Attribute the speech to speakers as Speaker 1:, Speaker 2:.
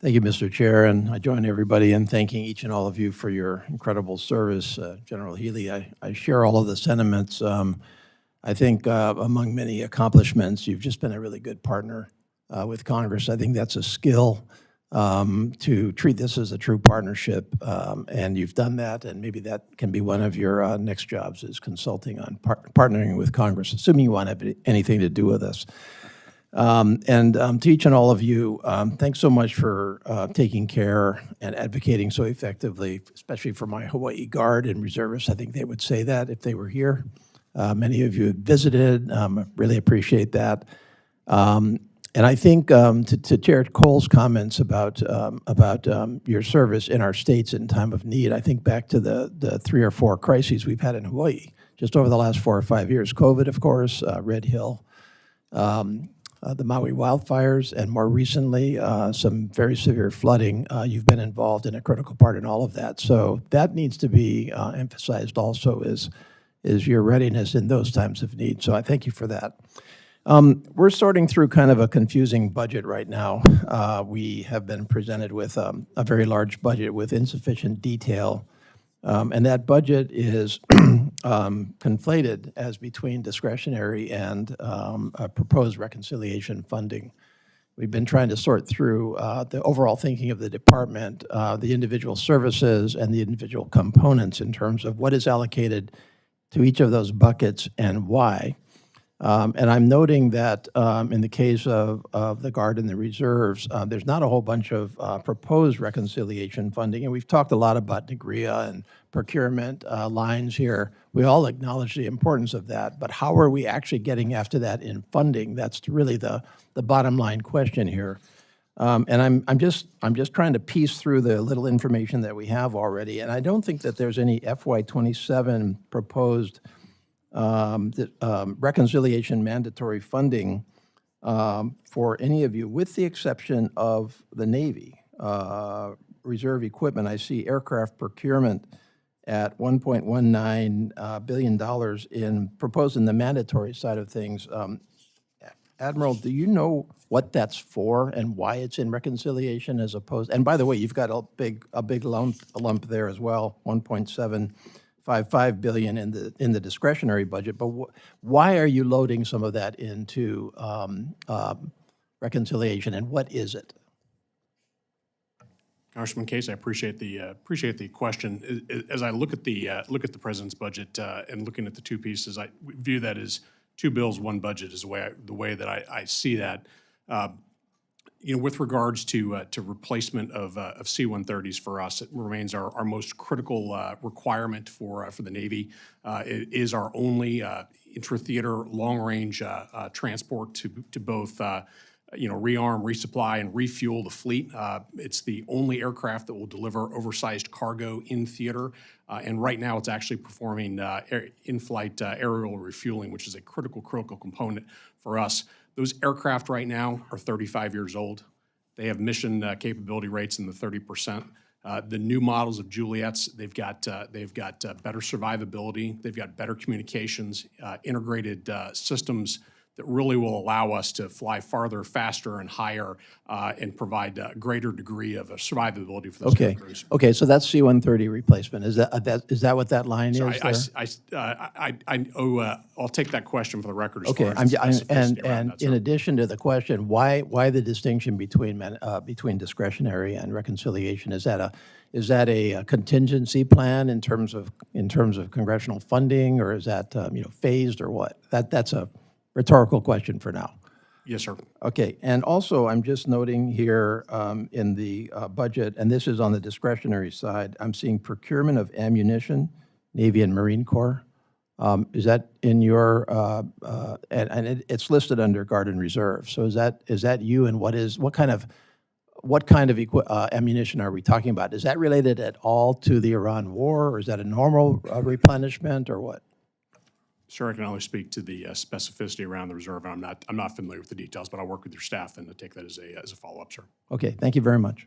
Speaker 1: Thank you, Mr. Chair, and I join everybody in thanking each and all of you for your incredible service. General Healy, I share all of the sentiments. I think among many accomplishments, you've just been a really good partner with Congress. I think that's a skill to treat this as a true partnership, and you've done that, and maybe that can be one of your next jobs is consulting on partnering with Congress, assuming you want to have anything to do with us. To each and all of you, thanks so much for taking care and advocating so effectively, especially for my Hawaii Guard and reservists. I think they would say that if they were here. Many of you have visited. Really appreciate that. And I think to Chair Cole's comments about your service in our states in time of need, I think back to the 3 or 4 crises we've had in Hawaii just over the last 4 or 5 years. COVID, of course, Red Hill, the Maui wildfires, and more recently, some very severe flooding. You've been involved in a critical part in all of that. So that needs to be emphasized also is your readiness in those times of need. So I thank you for that. We're sorting through kind of a confusing budget right now. We have been presented with a very large budget with insufficient detail. And that budget is conflated as between discretionary and proposed reconciliation funding. We've been trying to sort through the overall thinking of the department, the individual services, and the individual components in terms of what is allocated to each of those buckets and why. And I'm noting that in the case of the Guard and the reserves, there's not a whole bunch of proposed reconciliation funding. And we've talked a lot about NGRIA and procurement lines here. We all acknowledge the importance of that, but how are we actually getting after that in funding? That's really the bottom line question here. And I'm just trying to piece through the little information that we have already. And I don't think that there's any FY27 proposed reconciliation mandatory funding for any of you, with the exception of the Navy. Reserve equipment, I see aircraft procurement at $1.19 billion proposed in the mandatory side of things. Admiral, do you know what that's for and why it's in reconciliation as opposed? And by the way, you've got a big lump there as well, $1.755 billion in the discretionary budget. But why are you loading some of that into reconciliation, and what is it?
Speaker 2: Congressman Case, I appreciate the question. As I look at the president's budget and looking at the two pieces, I view that as two bills, one budget is the way that I see that. With regards to replacement of C-130s for us, it remains our most critical requirement for the Navy. It is our only intra-theater long-range transport to both rearm, resupply, and refuel the fleet. It's the only aircraft that will deliver oversized cargo in theater, and right now it's actually performing in-flight aerial refueling, which is a critical component for us. Those aircraft right now are 35 years old. They have mission capability rates in the 30%. The new models of Juliets, they've got better survivability. They've got better communications, integrated systems that really will allow us to fly farther, faster, and higher, and provide a greater degree of survivability for those crews.
Speaker 1: Okay, so that's C-130 replacement. Is that what that line is
Speaker 2: I'll take that question for the record.
Speaker 1: Okay, and in addition to the question, why the distinction between discretionary and reconciliation? Is that a contingency plan in terms of congressional funding, or is that phased, or what? That's a rhetorical question for now.
Speaker 2: Yes, sir.
Speaker 1: Okay, and also I'm just noting here in the budget, and this is on the discretionary side, I'm seeing procurement of ammunition, Navy and Marine Corps. Is that in your, and it's listed under Guard and Reserve. So is that you, and what kind of ammunition are we talking about? Is that related at all to the Iran war, or is that a normal replenishment, or what?
Speaker 2: Sir, I can only speak to the specificity around the reserve. I'm not familiar with the details, but I'll work with your staff and take that as a follow-up, sir.
Speaker 1: Okay, thank you very much.